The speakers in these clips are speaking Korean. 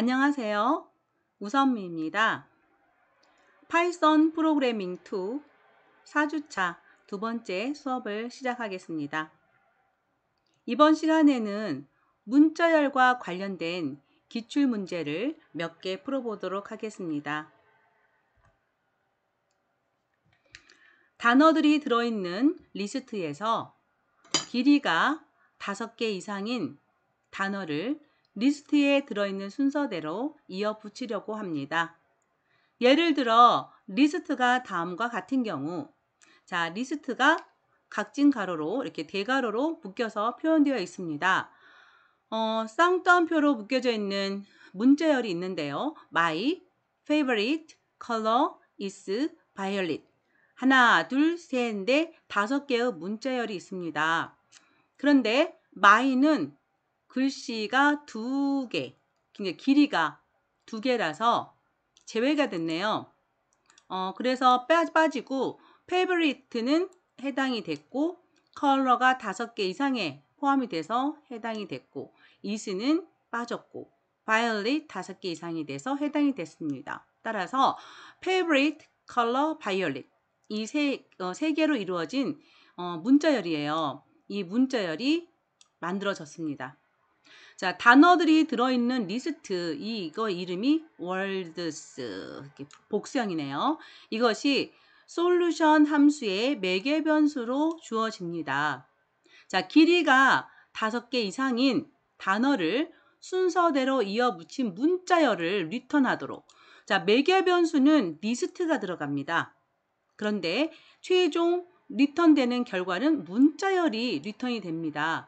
안녕하세요. 우선미입니다. 파이썬 프로그래밍 2 4주차 두 번째 수업을 시작하겠습니다. 이번 시간에는 문자열과 관련된 기출문제를 몇 개 풀어보도록 하겠습니다. 단어들이 들어있는 리스트에서 길이가 5개 이상인 단어를 리스트에 들어있는 순서대로 이어 붙이려고 합니다. 예를 들어 리스트가 다음과 같은 경우, 자, 리스트가 각진 가로로 이렇게 대가로로 묶여서 표현되어 있습니다. 쌍따옴표로 묶여져 있는 문자열이 있는데요. My favorite color is violet. 하나, 둘, 셋, 넷, 5개의 문자열이 있습니다. 그런데 my는 글씨가 2개, 그러니까 길이가 2개라서 제외가 됐네요. 그래서 빠지고 favorite는 해당이 됐고 컬러가 5개 이상에 포함이 돼서 해당이 됐고 is는 빠졌고 violet 5개 이상이 돼서 해당이 됐습니다. 따라서 favorite, color, violet 이 세 개로 이루어진 문자열이에요. 이 문자열이 만들어졌습니다. 자, 단어들이 들어있는 리스트, 이거 이름이 words, 복수형이네요. 이것이 솔루션 함수의 매개 변수로 주어집니다. 자, 길이가 5개 이상인 단어를 순서대로 이어 붙인 문자열을 리턴하도록. 자, 매개 변수는 리스트가 들어갑니다. 그런데 최종 리턴되는 결과는 문자열이 리턴이 됩니다.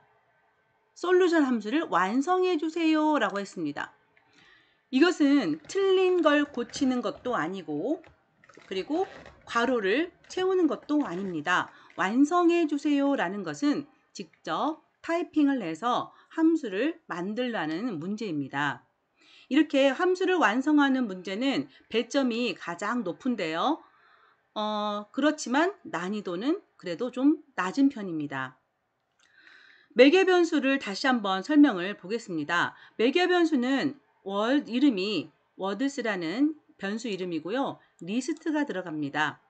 솔루션 함수를 완성해 주세요 라고 했습니다. 이것은 틀린 걸 고치는 것도 아니고 그리고 괄호를 채우는 것도 아닙니다. 완성해 주세요 라는 것은 직접 타이핑을 해서 함수를 만들라는 문제입니다. 이렇게 함수를 완성하는 문제는 배점이 가장 높은데요. 그렇지만 난이도는 그래도 좀 낮은 편입니다. 매개 변수를 다시 한번 설명을 보겠습니다. 매개 변수는 이름이 words라는 변수 이름이고요. 리스트가 들어갑니다.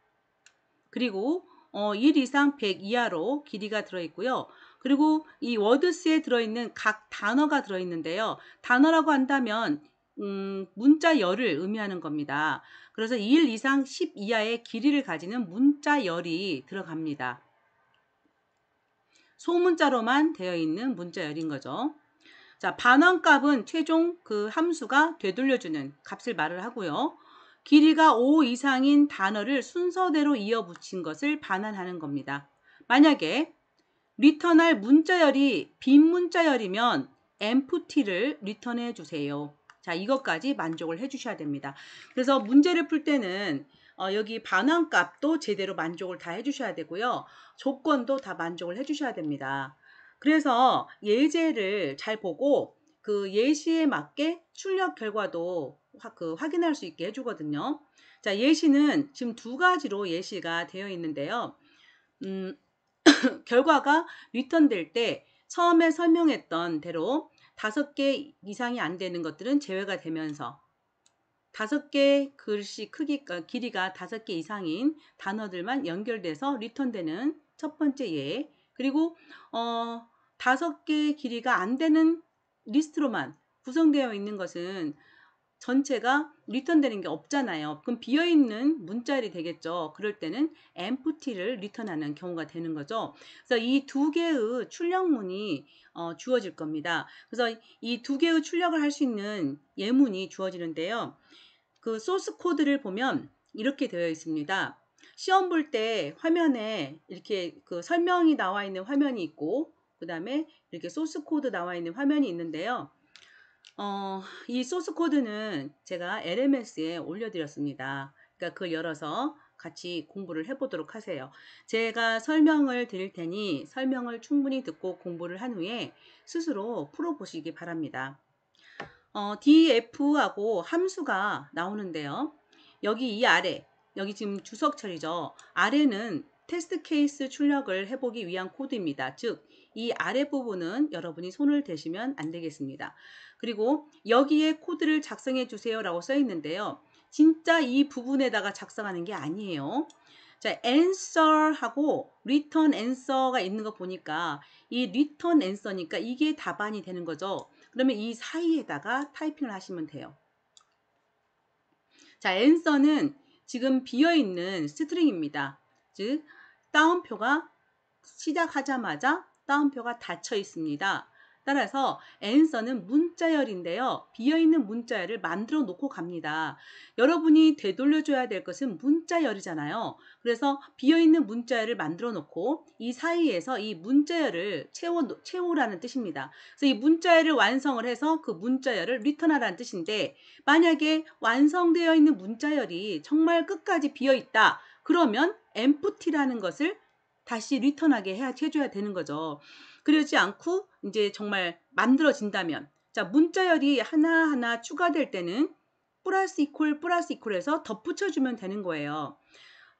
그리고 1 이상 100 이하로 길이가 들어있고요. 그리고 이 words에 들어있는 각 단어가 들어있는데요. 단어라고 한다면 문자열을 의미하는 겁니다. 그래서 1 이상 10 이하의 길이를 가지는 문자열이 들어갑니다. 소문자로만 되어 있는 문자열인 거죠. 자, 반환값은 최종 그 함수가 되돌려주는 값을 말을 하고요. 길이가 5 이상인 단어를 순서대로 이어 붙인 것을 반환하는 겁니다. 만약에 리턴할 문자열이 빈 문자열이면 empty를 리턴해 주세요. 자, 이것까지 만족을 해 주셔야 됩니다. 그래서 문제를 풀 때는 여기 반환값도 제대로 만족을 다 해주셔야 되고요. 조건도 다 만족을 해주셔야 됩니다. 그래서 예제를 잘 보고 그 예시에 맞게 출력 결과도 확인할 수 있게 해주거든요. 자, 예시는 지금 2가지로 예시가 되어 있는데요. 결과가 리턴될 때 처음에 설명했던 대로 5개 이상이 안 되는 것들은 제외가 되면서 5개 글씨 길이가 5개 이상인 단어들만 연결돼서 리턴되는 첫 번째 예. 그리고 5개 길이가 안 되는 리스트로만 구성되어 있는 것은 전체가 리턴되는 게 없잖아요. 그럼 비어있는 문자열이 되겠죠. 그럴 때는 empty를 리턴하는 경우가 되는 거죠. 그래서 이 2개의 출력문이 주어질 겁니다. 그래서 이 2개의 출력을 할 수 있는 예문이 주어지는데요. 그 소스 코드를 보면 이렇게 되어 있습니다. 시험 볼 때 화면에 이렇게 그 설명이 나와 있는 화면이 있고 그 다음에 이렇게 소스 코드 나와 있는 화면이 있는데요. 이 소스 코드는 제가 LMS에 올려드렸습니다. 그러니까 그걸 열어서 같이 공부를 해보도록 하세요. 제가 설명을 드릴 테니 설명을 충분히 듣고 공부를 한 후에 스스로 풀어보시기 바랍니다. df하고 함수가 나오는데요. 여기 이 아래, 여기 지금 주석처리죠. 아래는 테스트 케이스 출력을 해보기 위한 코드입니다. 즉, 이 아랫부분은 여러분이 손을 대시면 안 되겠습니다. 그리고 여기에 코드를 작성해 주세요 라고 써 있는데요. 진짜 이 부분에다가 작성하는 게 아니에요. 자, answer하고 return answer가 있는 거 보니까 이 return answer니까 이게 답안이 되는 거죠. 그러면 이 사이에다가 타이핑을 하시면 돼요. 자, answer는 지금 비어있는 스트링입니다. 즉, 따옴표가 시작하자마자 따옴표가 닫혀 있습니다. 따라서 answer는 문자열인데요. 비어있는 문자열을 만들어 놓고 갑니다. 여러분이 되돌려줘야 될 것은 문자열이잖아요. 그래서 비어있는 문자열을 만들어 놓고 이 사이에서 이 문자열을 채우라는 뜻입니다. 그래서 이 문자열을 완성을 해서 그 문자열을 리턴하라는 뜻인데, 만약에 완성되어 있는 문자열이 정말 끝까지 비어있다. 그러면 empty라는 것을 다시 리턴하게 해줘야 되는 거죠. 그러지 않고 이제 정말 만들어진다면, 자, 문자열이 하나하나 추가될 때는 플러스 이퀄 해서 덧붙여주면 되는 거예요.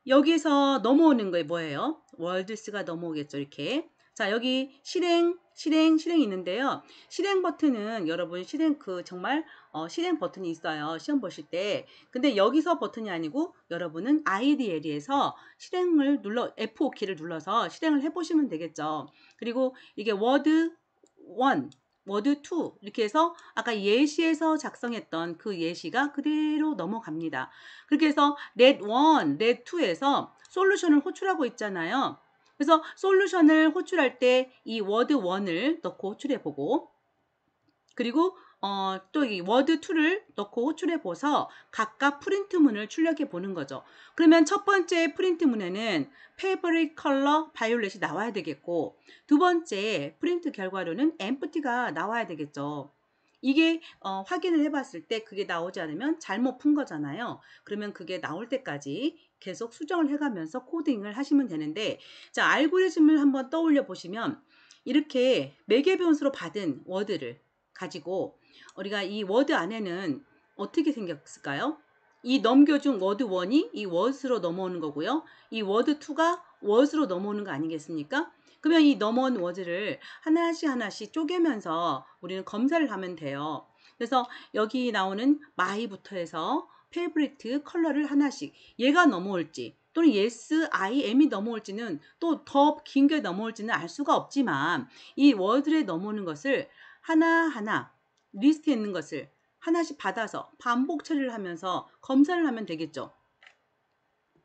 여기서 넘어오는 거에 뭐예요? 월드스가 넘어오겠죠, 이렇게. 자, 여기 실행이 있는데요. 실행 버튼은 여러분 정말 실행 버튼이 있어요. 시험 보실 때. 근데 여기서 버튼이 아니고 여러분은 IDL에서 실행을 F5 키를 눌러서 실행을 해보시면 되겠죠. 그리고 이게 워드 1, 워드 2 이렇게 해서 아까 예시에서 작성했던 그 예시가 그대로 넘어갑니다. 그렇게 해서 let 1, let 2에서 솔루션을 호출하고 있잖아요. 그래서 솔루션을 호출할 때 이 워드 1을 넣고 호출해 보고, 그리고 또 이 워드 2를 넣고 호출해 보서 각각 프린트문을 출력해 보는 거죠. 그러면 첫 번째 프린트문에는 favorite color violet이 나와야 되겠고, 두 번째 프린트 결과로는 empty가 나와야 되겠죠. 이게 확인을 해봤을 때 그게 나오지 않으면 잘못 푼 거잖아요. 그러면 그게 나올 때까지 계속 수정을 해가면서 코딩을 하시면 되는데, 자, 알고리즘을 한번 떠올려 보시면 이렇게 매개 변수로 받은 워드를 가지고 우리가 이 워드 안에는 어떻게 생겼을까요? 이 넘겨준 워드 1이 이 what으로 넘어오는 거고요. 이 워드 2가 what으로 넘어오는 거 아니겠습니까? 그러면 이 넘어온 워드를 하나씩 쪼개면서 우리는 검사를 하면 돼요. 그래서 여기 나오는 my부터 해서 favorite 컬러를 하나씩, 얘가 넘어올지 또는 yes, I, am이 넘어올지는 또 더 긴 게 넘어올지는 알 수가 없지만, 이 워드에 넘어오는 것을 하나하나 리스트에 있는 것을 하나씩 받아서 반복 처리를 하면서 검사를 하면 되겠죠.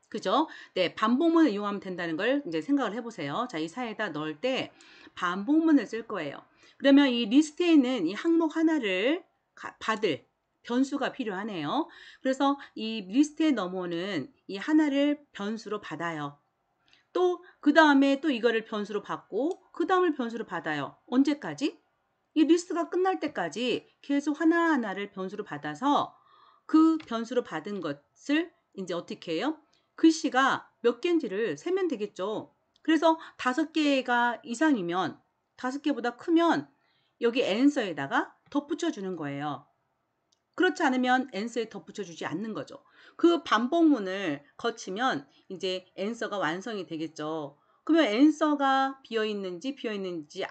그죠? 네, 반복문을 이용하면 된다는 걸 이제 생각을 해보세요. 자, 이 사이에다 넣을 때 반복문을 쓸 거예요. 그러면 이 리스트에 있는 이 항목 하나를 받을 변수가 필요하네요. 그래서 이 리스트에 넘어오는 이 하나를 변수로 받아요. 또 그 다음에 또 이거를 변수로 받고 그 다음을 변수로 받아요. 언제까지? 이 리스트가 끝날 때까지 계속 하나하나를 변수로 받아서 그 변수로 받은 것을 이제 어떻게 해요? 글씨가 몇 개인지를 세면 되겠죠. 그래서 5개가 이상이면, 5개보다 크면 여기 answer에다가 덧붙여 주는 거예요. 그렇지 않으면 answer에 덧붙여 주지 않는 거죠. 그 반복문을 거치면 이제 answer가 완성이 되겠죠. 그러면 answer가 비어있지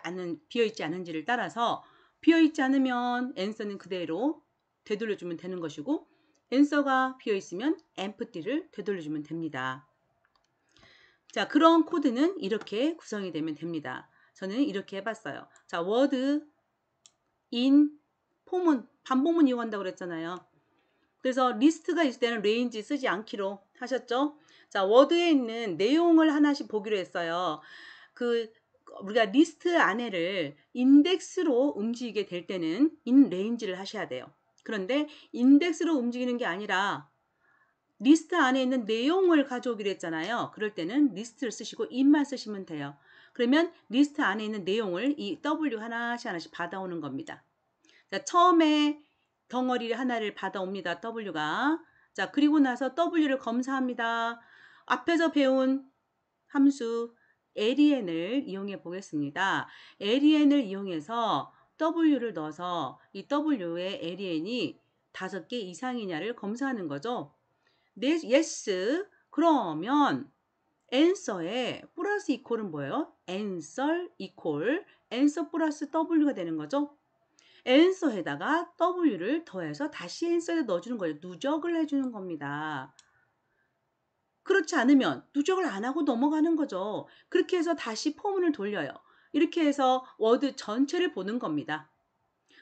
않은지를 따라서, 비어있지 않으면 answer는 그대로 되돌려주면 되는 것이고, answer가 비어있으면 empty를 되돌려주면 됩니다. 자, 그런 코드는 이렇게 구성이 되면 됩니다. 저는 이렇게 해봤어요. 자, word, in, 포문, 반복문 이용한다고 그랬잖아요. 그래서 리스트가 있을 때는 range 쓰지 않기로 하셨죠? 자, 워드에 있는 내용을 하나씩 보기로 했어요. 우리가 리스트 안에를 인덱스로 움직이게 될 때는 in range를 하셔야 돼요. 그런데 인덱스로 움직이는 게 아니라 리스트 안에 있는 내용을 가져오기로 했잖아요. 그럴 때는 리스트를 쓰시고 in만 쓰시면 돼요. 그러면 리스트 안에 있는 내용을 이 W 하나씩 받아오는 겁니다. 자, 처음에 덩어리 하나를 받아옵니다. W가. 자, 그리고 나서 W를 검사합니다. 앞에서 배운 함수 len을 이용해 보겠습니다. len을 이용해서 W를 넣어서 이 W의 len이 5개 이상이냐를 검사하는 거죠. 네, yes. 그러면 answer에 플러스 이퀄은 뭐예요? answer 이퀄 answer 플러스 w가 되는 거죠. answer에다가 w를 더해서 다시 answer에 넣어주는 거예요. 누적을 해주는 겁니다. 그렇지 않으면 누적을 안 하고 넘어가는 거죠. 그렇게 해서 다시 포문을 돌려요. 이렇게 해서 워드 전체를 보는 겁니다.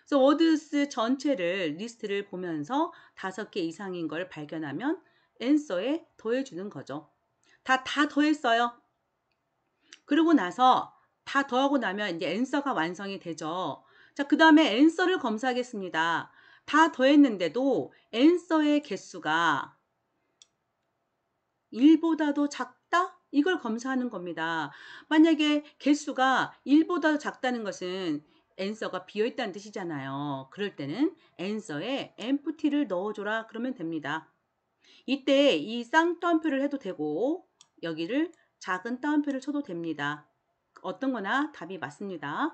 그래서 워드스 전체를 리스트를 보면서 5개 이상인 걸 발견하면 answer에 더해주는 거죠. 다 더했어요. 그러고 나서 다 더하고 나면 이제 answer가 완성이 되죠. 자, 그 다음에 answer를 검사하겠습니다. 다 더했는데도 answer의 개수가 1보다도 작다? 이걸 검사하는 겁니다. 만약에 개수가 1보다 작다는 것은 answer가 비어있다는 뜻이잖아요. 그럴 때는 answer에 empty를 넣어줘라 그러면 됩니다. 이때 이 쌍따옴표를 해도 되고 여기를 작은 따옴표를 쳐도 됩니다. 어떤 거나 답이 맞습니다.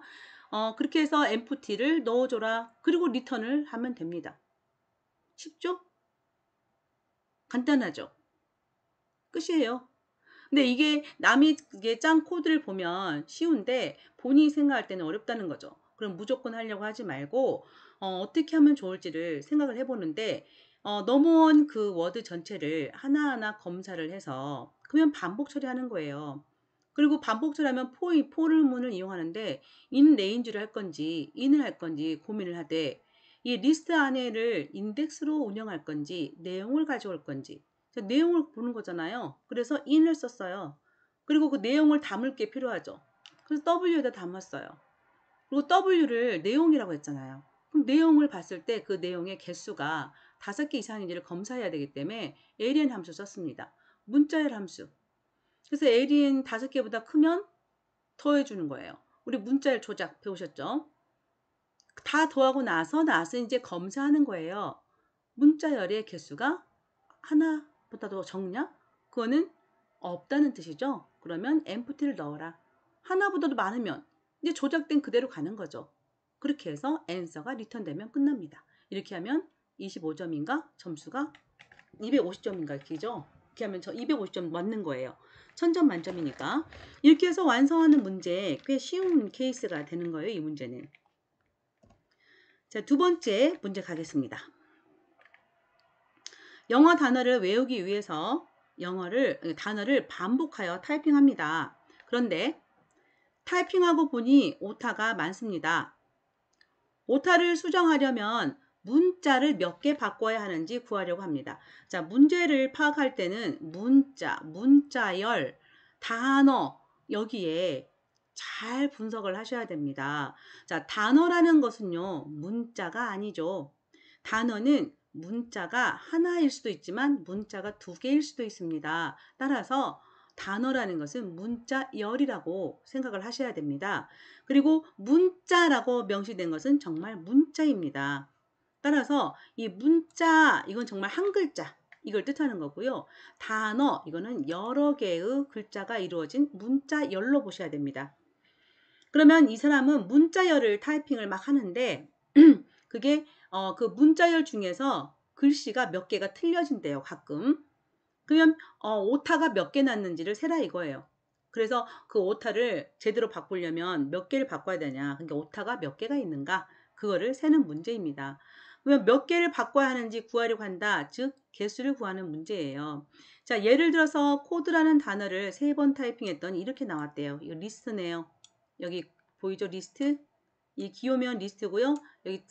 그렇게 해서 empty를 넣어줘라. 그리고 return을 하면 됩니다. 쉽죠? 간단하죠? 끝이에요. 근데 이게 남이 이게 짠 코드를 보면 쉬운데 본인이 생각할 때는 어렵다는 거죠. 그럼 무조건 하려고 하지 말고 어떻게 하면 좋을지를 생각을 해보는데 넘어온 그 워드 전체를 하나하나 검사를 해서 그러면 반복 처리하는 거예요. 그리고 반복 처리하면 포르문을 이용하는데 in range를 할 건지 in을 할 건지 고민을 하되 이 리스트 안에를 인덱스로 운영할 건지 내용을 가져올 건지 내용을 보는 거잖아요. 그래서 in을 썼어요. 그리고 그 내용을 담을 게 필요하죠. 그래서 W에다 담았어요. 그리고 W를 내용이라고 했잖아요. 그럼 내용을 봤을 때 그 내용의 개수가 5개 이상인지를 검사해야 되기 때문에 alien 함수 썼습니다. 문자열 함수. 그래서 alien 5개보다 크면 더해주는 거예요. 우리 문자열 조작 배우셨죠? 다 더하고 나서 이제 검사하는 거예요. 문자열의 개수가 하나보다도 적냐? 그거는 없다는 뜻이죠. 그러면 empty를 넣어라. 하나보다도 많으면 이제 조작된 그대로 가는 거죠. 그렇게 해서 answer가 리턴되면 끝납니다. 이렇게 하면 25점인가? 점수가 250점인가? 기죠? 이렇게 하면 저 250점 맞는 거예요. 1000점 만점이니까. 이렇게 해서 완성하는 문제 꽤 쉬운 케이스가 되는 거예요. 이 문제는. 자, 두 번째 문제 가겠습니다. 영어 단어를 외우기 위해서 단어를 반복하여 타이핑합니다. 그런데 타이핑하고 보니 오타가 많습니다. 오타를 수정하려면 문자를 몇 개 바꿔야 하는지 구하려고 합니다. 자, 문제를 파악할 때는 문자열, 단어 여기에 잘 분석을 하셔야 됩니다. 자, 단어라는 것은요, 문자가 아니죠. 단어는 문자가 하나일 수도 있지만 문자가 2개일 수도 있습니다. 따라서 단어라는 것은 문자열이라고 생각을 하셔야 됩니다. 그리고 문자라고 명시된 것은 정말 문자입니다. 따라서 이 문자 이건 정말 한 글자 이걸 뜻하는 거고요. 단어 이거는 여러 개의 글자가 이루어진 문자열로 보셔야 됩니다. 그러면 이 사람은 문자열을 타이핑을 막 하는데 그게 그 문자열 중에서 글씨가 몇 개가 틀려진대요. 가끔. 그러면 오타가 몇 개 났는지를 세라 이거예요. 그래서 그 오타를 제대로 바꾸려면 몇 개를 바꿔야 되냐. 그러니까 오타가 몇 개가 있는가. 그거를 세는 문제입니다. 그러면 몇 개를 바꿔야 하는지 구하려고 한다. 즉 개수를 구하는 문제예요. 자, 예를 들어서 코드라는 단어를 3번 타이핑했더니 이렇게 나왔대요. 이거 리스트네요. 여기 보이죠? 리스트. 이 기호면 리스트고요. 여기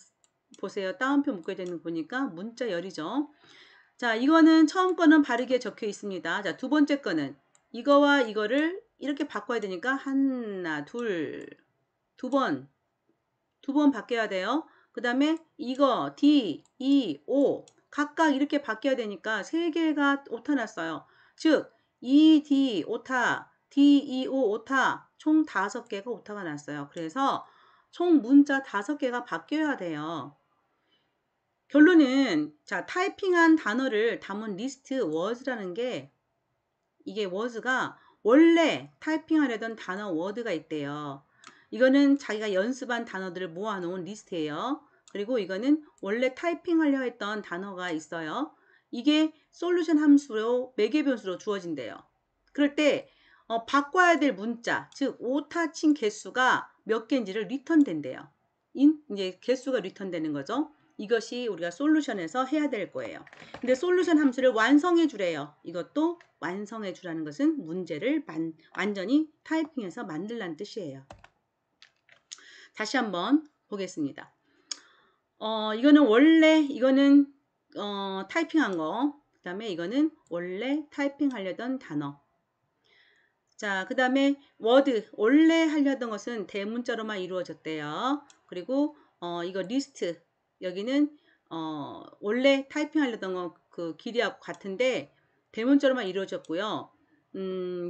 보세요. 따옴표 묶여야 되는 거 보니까 문자열이죠. 자, 이거는 처음 거는 바르게 적혀 있습니다. 자, 두 번째 거는 이거와 이거를 이렇게 바꿔야 되니까 하나, 두 번 바뀌어야 돼요. 그 다음에 이거 D, E, O 각각 이렇게 바뀌어야 되니까 3개가 오타 났어요. 즉 E, D, 오타, D, E, O, 오타 총 5개가 오타가 났어요. 그래서 총 문자 5개가 바뀌어야 돼요. 결론은 자 타이핑한 단어를 담은 리스트 워즈라는 게 이게 워즈가 원래 타이핑하려던 단어 워드가 있대요. 이거는 자기가 연습한 단어들을 모아놓은 리스트예요. 그리고 이거는 원래 타이핑하려 했던 단어가 있어요. 이게 솔루션 함수로 매개변수로 주어진대요. 그럴 때 바꿔야 될 문자, 즉 오타칭 개수가 몇 개인지를 리턴된대요. 이제 개수가 리턴되는 거죠. 이것이 우리가 솔루션에서 해야 될 거예요. 근데 솔루션 함수를 완성해 주래요. 이것도 완성해 주라는 것은 문제를 완전히 타이핑해서 만들라는 뜻이에요. 다시 한번 보겠습니다. 이거는 원래 이거는 타이핑한 거. 그 다음에 이거는 원래 타이핑하려던 단어. 자, 그 다음에 워드. 원래 하려던 것은 대문자로만 이루어졌대요. 그리고 이거 리스트. 여기는 원래 타이핑하려던 거 그 길이하고 같은데 대문자로만 이루어졌고요.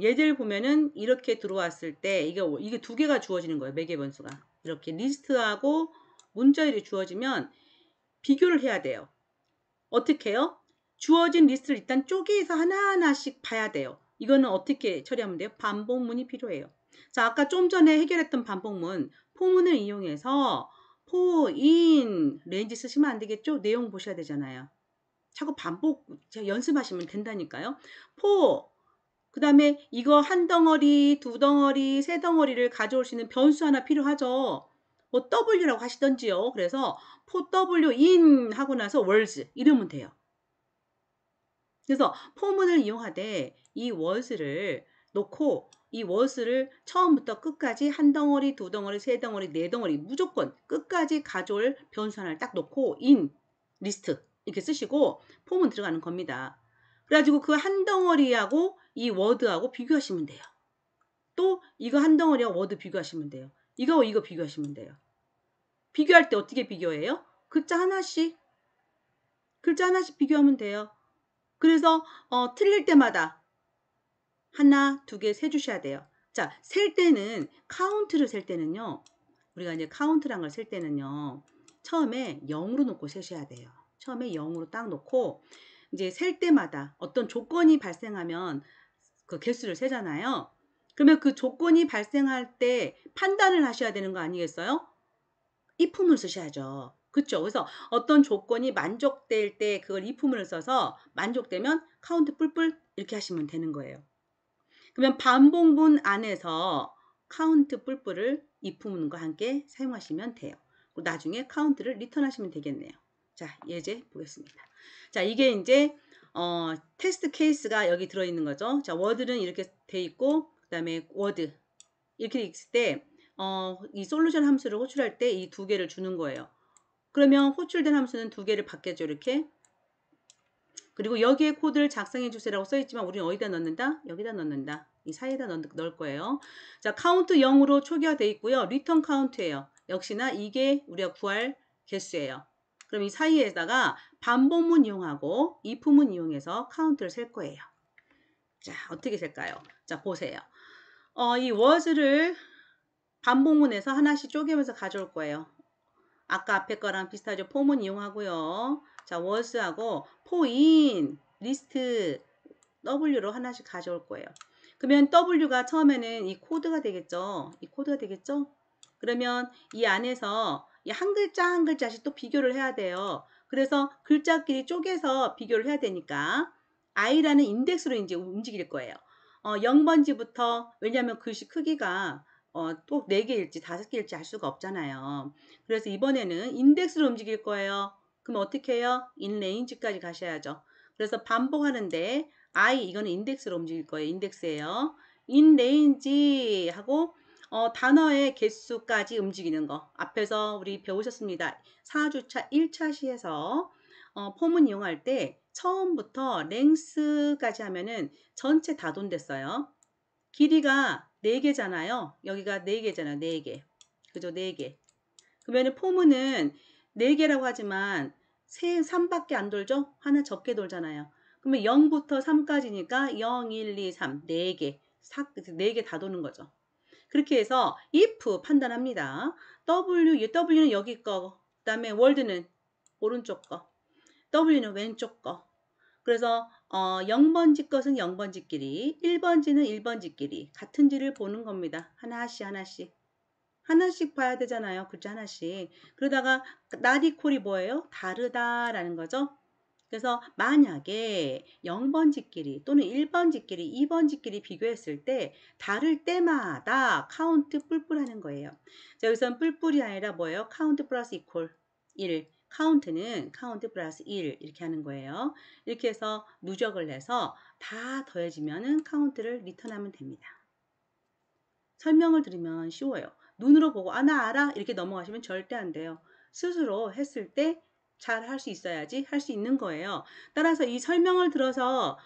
예제를 보면은 이렇게 들어왔을 때 이게 두 개가 주어지는 거예요. 매개 변수가. 이렇게 리스트하고 문자열이 주어지면 비교를 해야 돼요. 어떻게 해요? 주어진 리스트를 일단 쪼개서 하나하나씩 봐야 돼요. 이거는 어떻게 처리하면 돼요? 반복문이 필요해요. 자, 아까 좀 전에 해결했던 반복문, 포문을 이용해서 포인 렌지 쓰시면 안 되겠죠? 내용 보셔야 되잖아요. 자꾸 반복 연습하시면 된다니까요. 그 다음에 이거 한 덩어리, 두 덩어리, 세 덩어리를 가져올 수 있는 변수 하나 필요하죠. 뭐 W라고 하시던지요. 그래서 w in 하고 나서 words 이러면 돼요. 그래서 포문을 이용하되 이 words를 놓고 이 words를 처음부터 끝까지 한 덩어리, 두 덩어리, 세 덩어리, 네 덩어리 무조건 끝까지 가져올 변수 하나를 딱 놓고 in, list 이렇게 쓰시고 포문 들어가는 겁니다. 그래가지고 그 한 덩어리하고 이 워드하고 비교하시면 돼요. 또 이거 한 덩어리하고 워드 비교하시면 돼요. 이거 비교하시면 돼요. 비교할 때 어떻게 비교해요? 글자 하나씩 비교하면 돼요. 그래서 틀릴 때마다 하나, 두 개 세주셔야 돼요. 자, 셀 때는 카운트를 셀 때는요. 우리가 이제 카운트란 걸 셀 때는요. 처음에 0으로 놓고 세셔야 돼요. 처음에 0으로 딱 놓고 이제 셀 때마다 어떤 조건이 발생하면 그 개수를 세잖아요. 그러면 그 조건이 발생할 때 판단을 하셔야 되는 거 아니겠어요? if문을 쓰셔야죠. 그렇죠? 그래서 어떤 조건이 만족될 때 그걸 if문을 써서 만족되면 카운트 뿔뿔 이렇게 하시면 되는 거예요. 그러면 반복문 안에서 카운트 뿔뿔을 if문과 함께 사용하시면 돼요. 나중에 카운트를 리턴하시면 되겠네요. 자, 예제 보겠습니다. 자, 이게 이제 테스트 케이스가 여기 들어있는 거죠. 자, 워드는 이렇게 돼 있고 그 다음에 워드 이렇게 있을 때 이 솔루션 함수를 호출할 때 이 두 개를 주는 거예요. 그러면 호출된 함수는 두 개를 받겠죠. 이렇게. 그리고 여기에 코드를 작성해 주세요라고 써있지만 우리는 어디다 넣는다? 여기다 넣는다. 이 사이에다 넣을 거예요. 자, 카운트 0으로 초기화되어 있고요. 리턴 카운트예요. 역시나 이게 우리가 구할 개수예요. 그럼 이 사이에다가 반복문 이용하고 if문 이용해서 카운트를 셀 거예요. 자, 어떻게 셀까요? 자, 보세요. 이 was를 반복문에서 하나씩 쪼개면서 가져올 거예요. 아까 앞에 거랑 비슷하죠. 포문 이용하고요. 자, was하고 포인, 리스트, w로 하나씩 가져올 거예요. 그러면 w가 처음에는 이 코드가 되겠죠. 이 코드가 되겠죠. 그러면 이 안에서 이 한 글자 한 글자씩 또 비교를 해야 돼요. 그래서 글자끼리 쪼개서 비교를 해야 되니까 i라는 인덱스로 이제 움직일 거예요. 0번지부터 왜냐하면 글씨 크기가 또 4개일지 5개일지 알 수가 없잖아요. 그래서 이번에는 인덱스로 움직일 거예요. 그럼 어떻게 해요? 인레인지까지 가셔야죠. 그래서 반복하는데 이거는 인덱스로 움직일 거예요. 인덱스예요. 인레인지 하고 단어의 개수까지 움직이는 거. 앞에서 우리 배우셨습니다. 4주차 1차 시에서 포문 이용할 때 처음부터 랭스까지 하면은 전체 다 돈됐어요. 길이가 4개잖아요. 여기가 4개잖아요. 4개. 그죠? 4개. 그러면 포문은 4개라고 하지만 3밖에 안 돌죠? 하나 적게 돌잖아요. 그러면 0부터 3까지니까 0, 1, 2, 3, 4개. 4개 다 도는 거죠. 그렇게 해서 if 판단합니다. W는 여기 거, 그 다음에 world는 오른쪽 거, W는 왼쪽 거. 그래서 0번지 것은 0번지끼리, 1번지는 1번지끼리 같은지를 보는 겁니다. 하나씩 하나씩. 하나씩 봐야 되잖아요. 글자 하나씩. 그러다가 not equal이 뭐예요? 다르다라는 거죠. 그래서 만약에 0번지끼리 또는 1번지끼리, 2번지끼리 비교했을 때 다를 때마다 카운트 뿔뿔하는 거예요. 자, 여기서는 뿔뿔이 아니라 뭐예요? 카운트 플러스 이퀄 1. 카운트는 카운트 플러스 1 이렇게 하는 거예요. 이렇게 해서 누적을 해서 다 더해지면은 카운트를 리턴하면 됩니다. 설명을 들으면 쉬워요. 눈으로 보고 나 알아 이렇게 넘어가시면 절대 안 돼요. 스스로 했을 때 잘 할 수 있어야지 할 수 있는 거예요. 따라서 이 설명을 들어서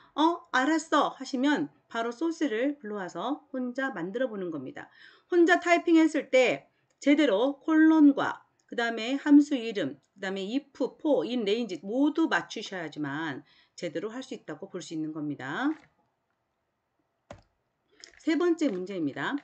알았어 하시면 바로 소스를 불러와서 혼자 만들어 보는 겁니다. 혼자 타이핑 했을 때 제대로 콜론과 그 다음에 함수 이름, 그 다음에 if, for, in, range 모두 맞추셔야지만 제대로 할 수 있다고 볼 수 있는 겁니다. 세 번째 문제입니다.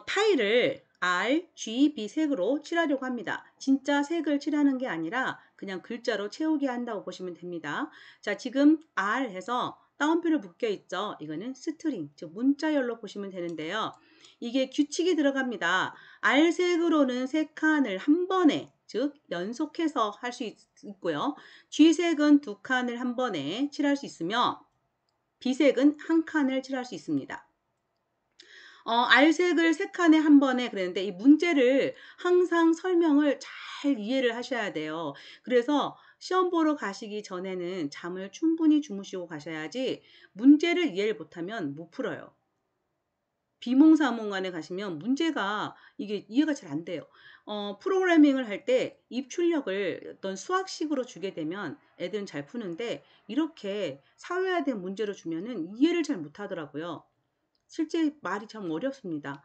타일을 R, G, B 색으로 칠하려고 합니다. 진짜 색을 칠하는 게 아니라 그냥 글자로 채우게 한다고 보시면 됩니다. 자, 지금 R 해서 따옴표를 묶여 있죠. 이거는 스트링, 즉 문자열로 보시면 되는데요. 이게 규칙이 들어갑니다. R 색으로는 세 칸을 한 번에, 즉 연속해서 할 수 있고요. G 색은 두 칸을 한 번에 칠할 수 있으며 B 색은 한 칸을 칠할 수 있습니다. R색을 세 칸에 한 번에 그랬는데 이 문제를 항상 설명을 잘 이해를 하셔야 돼요. 그래서 시험 보러 가시기 전에는 잠을 충분히 주무시고 가셔야지 문제를 이해를 못하면 못 풀어요. 비몽사몽간에 가시면 문제가 이게 이해가 잘 안 돼요. 프로그래밍을 할 때 입출력을 어떤 수학식으로 주게 되면 애들은 잘 푸는데 이렇게 사회화된 문제로 주면은 이해를 잘 못하더라고요. 실제 말이 참 어렵습니다.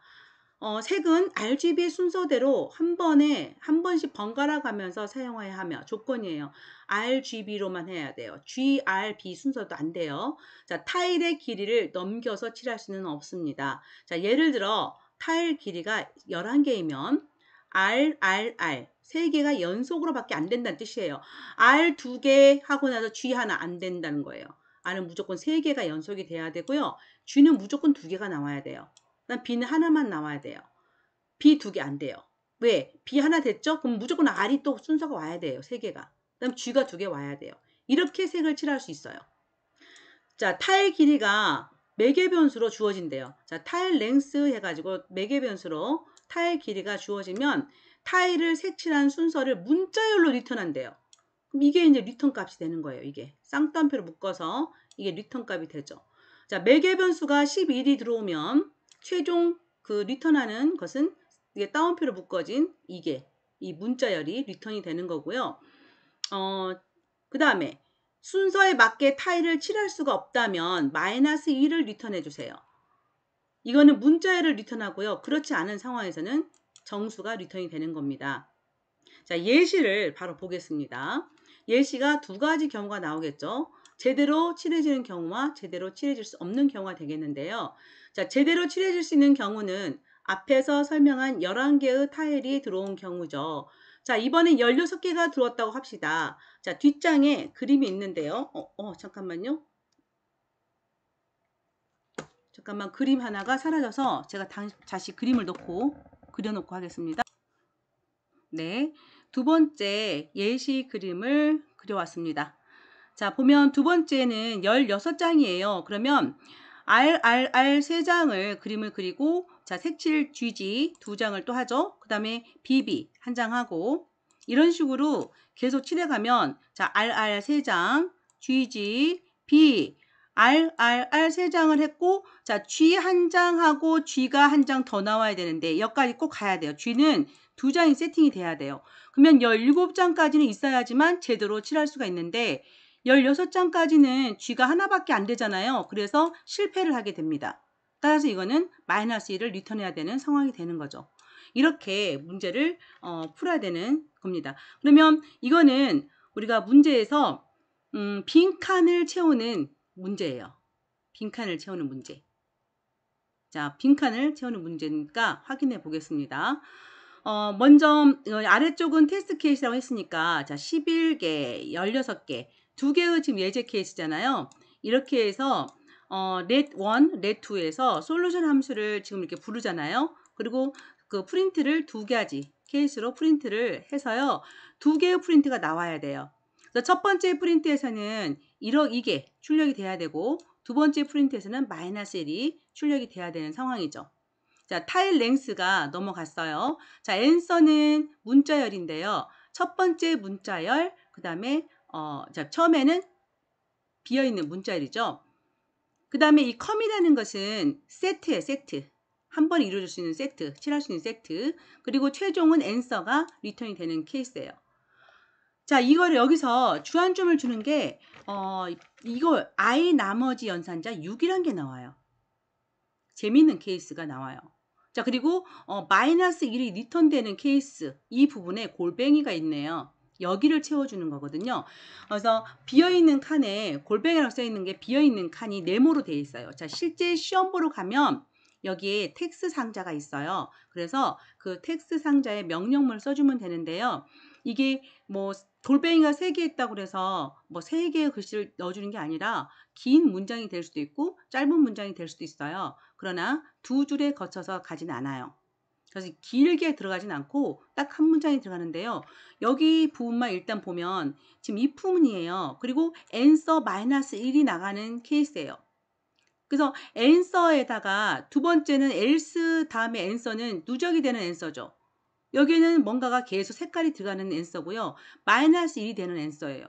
색은 RGB 순서대로 한 번에 한 번씩 번갈아 가면서 사용해야 하며 조건이에요. RGB로만 해야 돼요. GRB 순서도 안 돼요. 자, 타일의 길이를 넘겨서 칠할 수는 없습니다. 자, 예를 들어 타일 길이가 11개이면 RRR 3개가 연속으로 밖에 안 된다는 뜻이에요. R 2개 하고 나서 G 하나 안 된다는 거예요. R은 무조건 3개가 연속이 돼야 되고요. G는 무조건 2개가 나와야 돼요. 그다음 B는 하나만 나와야 돼요. B 2개 안 돼요. 왜? B 하나 됐죠? 그럼 무조건 R이 또 순서가 와야 돼요. 3개가. 그다음 G가 2개 와야 돼요. 이렇게 색을 칠할 수 있어요. 자, 타일 길이가 매개 변수로 주어진대요. 자, 타일 랭스 해가지고 매개 변수로 타일 길이가 주어지면 타일을 색칠한 순서를 문자열로 리턴한대요. 그럼 이게 이제 리턴 값이 되는 거예요. 이게 쌍따옴표로 묶어서 이게 리턴 값이 되죠. 자, 매개 변수가 11이 들어오면 최종 그 리턴하는 것은 이게 따옴표로 묶어진 이게 이 문자열이 리턴이 되는 거고요. 그 다음에 순서에 맞게 타일을 칠할 수가 없다면 마이너스 1을 리턴해 주세요. 이거는 문자열을 리턴하고요. 그렇지 않은 상황에서는 정수가 리턴이 되는 겁니다. 자, 예시를 바로 보겠습니다. 예시가 두 가지 경우가 나오겠죠. 제대로 칠해지는 경우와 제대로 칠해질 수 없는 경우가 되겠는데요. 자, 제대로 칠해질 수 있는 경우는 앞에서 설명한 11개의 타일이 들어온 경우죠. 자, 이번엔 16개가 들어왔다고 합시다. 자, 뒷장에 그림이 있는데요. 잠깐만요. 잠깐만, 그림 하나가 사라져서 제가 다시 그림을 그려놓고 하겠습니다. 네, 두 번째 예시 그림을 그려왔습니다. 자, 보면 두 번째는 16장이에요. 그러면 RRR 3장을 그림을 그리고 자, 색칠 GG 2장을 또 하죠. 그 다음에 BB 1장 하고 이런 식으로 계속 칠해가면 자, RR 3장, GG, B, RRR 3장을 했고 자, G 1장 하고 G가 1장 더 나와야 되는데 여기까지 꼭 가야 돼요. G는 2장이 세팅이 돼야 돼요. 그러면 17장까지는 있어야지만 제대로 칠할 수가 있는데 16장까지는 G가 하나밖에 안 되잖아요. 그래서 실패를 하게 됩니다. 따라서 이거는 마이너스 1을 리턴해야 되는 상황이 되는 거죠. 이렇게 문제를 풀어야 되는 겁니다. 그러면 이거는 우리가 문제에서 빈칸을 채우는 문제예요. 빈칸을 채우는 문제. 자, 빈칸을 채우는 문제니까 확인해 보겠습니다. 먼저 아래쪽은 테스트 케이스라고 했으니까 자, 11개, 16개, 두 개의 지금 예제 케이스잖아요. 이렇게 해서 let 1, let 2에서 솔루션 함수를 지금 이렇게 부르잖아요. 그리고 그 프린트를 두 가지 케이스로 프린트를 해서요. 두 개의 프린트가 나와야 돼요. 그래서 첫 번째 프린트에서는 1억 이게 출력이 돼야 되고 두 번째 프린트에서는 마이너스 1이 출력이 돼야 되는 상황이죠. 자, 타일 랭스가 넘어갔어요. 자, 앤서는 문자열인데요. 첫 번째 문자열, 그 다음에 자, 처음에는 비어있는 문자열이죠. 그 다음에 이 컴이라는 것은 세트예요, 세트. 한 번에 이루어질 수 있는 세트, 칠할 수 있는 세트. 그리고 최종은 앤서가 리턴이 되는 케이스예요. 자, 이거를 여기서 주안점을 주는 게 이거 I 나머지 연산자 6이란 게 나와요. 재밌는 케이스가 나와요. 자, 그리고 마이너스 1이 리턴되는 케이스, 이 부분에 골뱅이가 있네요. 여기를 채워주는 거거든요. 그래서 비어있는 칸에 골뱅이라고 써있는 게 비어있는 칸이 네모로 되어 있어요. 자, 실제 시험 보러 가면 여기에 텍스트 상자가 있어요. 그래서 그 텍스트 상자에 명령문을 써주면 되는데요. 이게 뭐 돌뱅이가 3개 있다고 그래서 뭐 3개의 글씨를 넣어주는 게 아니라 긴 문장이 될 수도 있고 짧은 문장이 될 수도 있어요. 그러나 두 줄에 거쳐서 가진 않아요. 그래서 길게 들어가진 않고 딱 한 문장이 들어가는데요. 여기 부분만 일단 보면 지금 if 문이에요. 그리고 answer 마이너스 1이 나가는 케이스예요. 그래서 answer에다가 두 번째는 else 다음에 answer는 누적이 되는 answer죠. 여기는 뭔가가 계속 색깔이 들어가는 answer고요. 마이너스 1이 되는 answer예요.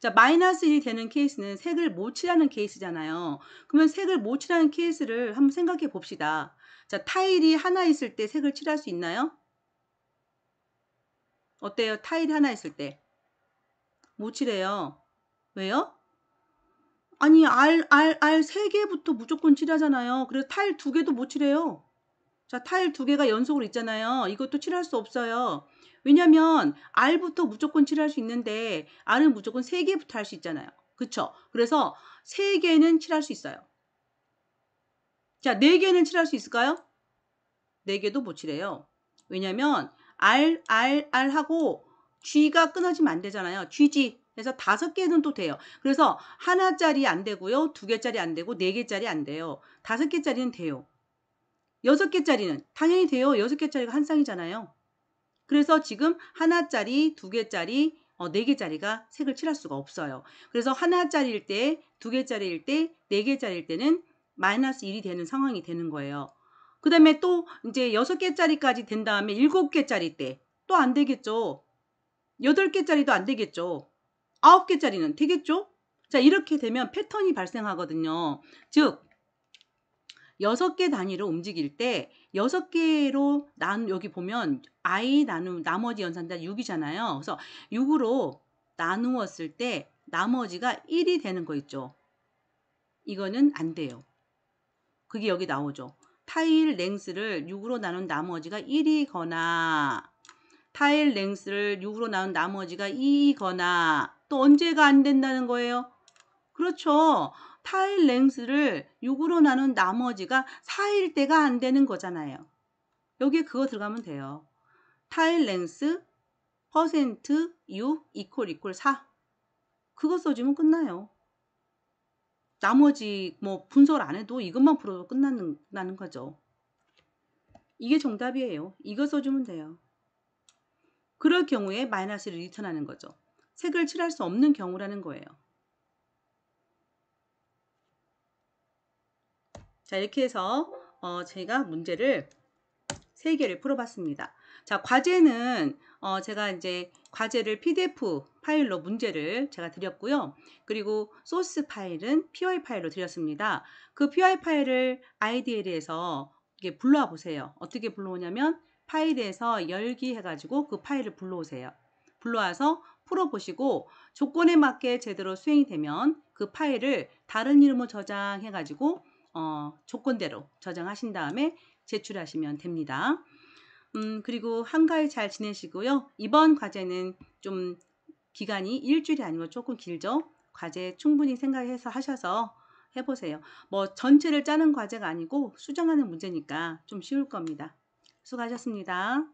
자, 마이너스 1이 되는 케이스는 색을 못 칠하는 케이스잖아요. 그러면 색을 못 칠하는 케이스를 한번 생각해 봅시다. 자, 타일이 하나 있을 때 색을 칠할 수 있나요? 어때요? 타일이 하나 있을 때. 못 칠해요. 왜요? 아니, R 3개부터 무조건 칠하잖아요. 그래서 타일 2개도 못 칠해요. 자, 타일 2개가 연속으로 있잖아요. 이것도 칠할 수 없어요. 왜냐면 R부터 무조건 칠할 수 있는데 R은 무조건 3개부터 할 수 있잖아요. 그쵸? 그래서 3개는 칠할 수 있어요. 자, 4개는 칠할 수 있을까요? 4개도 못 칠해요. 왜냐면 R 하고 G가 끊어지면 안 되잖아요. GG. 그래서 5개는 또 돼요. 그래서 하나짜리 안 되고요. 2개짜리 안 되고 4개짜리 안 돼요. 5개짜리는 돼요. 6개짜리는 당연히 돼요. 6개짜리가 한 쌍이잖아요. 그래서 지금 하나짜리, 2개짜리, 4개짜리가 색을 칠할 수가 없어요. 그래서 하나짜리일 때, 2개짜리일 때, 4개짜리일 때는 마이너스 1이 되는 상황이 되는 거예요. 그 다음에 또 이제 6개짜리까지 된 다음에 7개짜리 때 또 안 되겠죠. 8개짜리도 안 되겠죠. 9개짜리는 되겠죠. 자, 이렇게 되면 패턴이 발생하거든요. 즉 6개 단위로 움직일 때 6개로 여기 보면 I 나머지 연산자 6이잖아요. 그래서 6으로 나누었을 때 나머지가 1이 되는 거 있죠. 이거는 안 돼요. 그게 여기 나오죠. 타일 랭스를 6으로 나눈 나머지가 1이거나 타일 랭스를 6으로 나눈 나머지가 2이거나 또 언제가 안 된다는 거예요? 그렇죠. 타일 랭스를 6으로 나눈 나머지가 4일 때가 안 되는 거잖아요. 여기에 그거 들어가면 돼요. 타일 랭스 퍼센트 6 이퀄 4. 그거 써주면 끝나요. 나머지 뭐 분석을 안 해도 이것만 풀어도 끝나는 거죠. 이게 정답이에요. 이거 써주면 돼요. 그럴 경우에 마이너스를 리턴하는 거죠. 색을 칠할 수 없는 경우라는 거예요. 자, 이렇게 해서 제가 문제를 3개를 풀어봤습니다. 자, 과제는 제가 이제 과제를 PDF 파일로 문제를 제가 드렸고요. 그리고 소스 파일은 PY 파일로 드렸습니다. 그 PY 파일을 IDL에서 이게 불러와 보세요. 어떻게 불러오냐면 파일에서 열기 해가지고 그 파일을 불러오세요. 불러와서 풀어보시고 조건에 맞게 제대로 수행이 되면 그 파일을 다른 이름으로 저장해가지고 조건대로 저장하신 다음에 제출하시면 됩니다. 그리고 한가위 잘 지내시고요. 이번 과제는 좀 기간이 일주일이 아니고 조금 길죠. 과제 충분히 생각해서 하셔서 해보세요. 뭐 전체를 짜는 과제가 아니고 수정하는 문제니까 좀 쉬울 겁니다. 수고하셨습니다.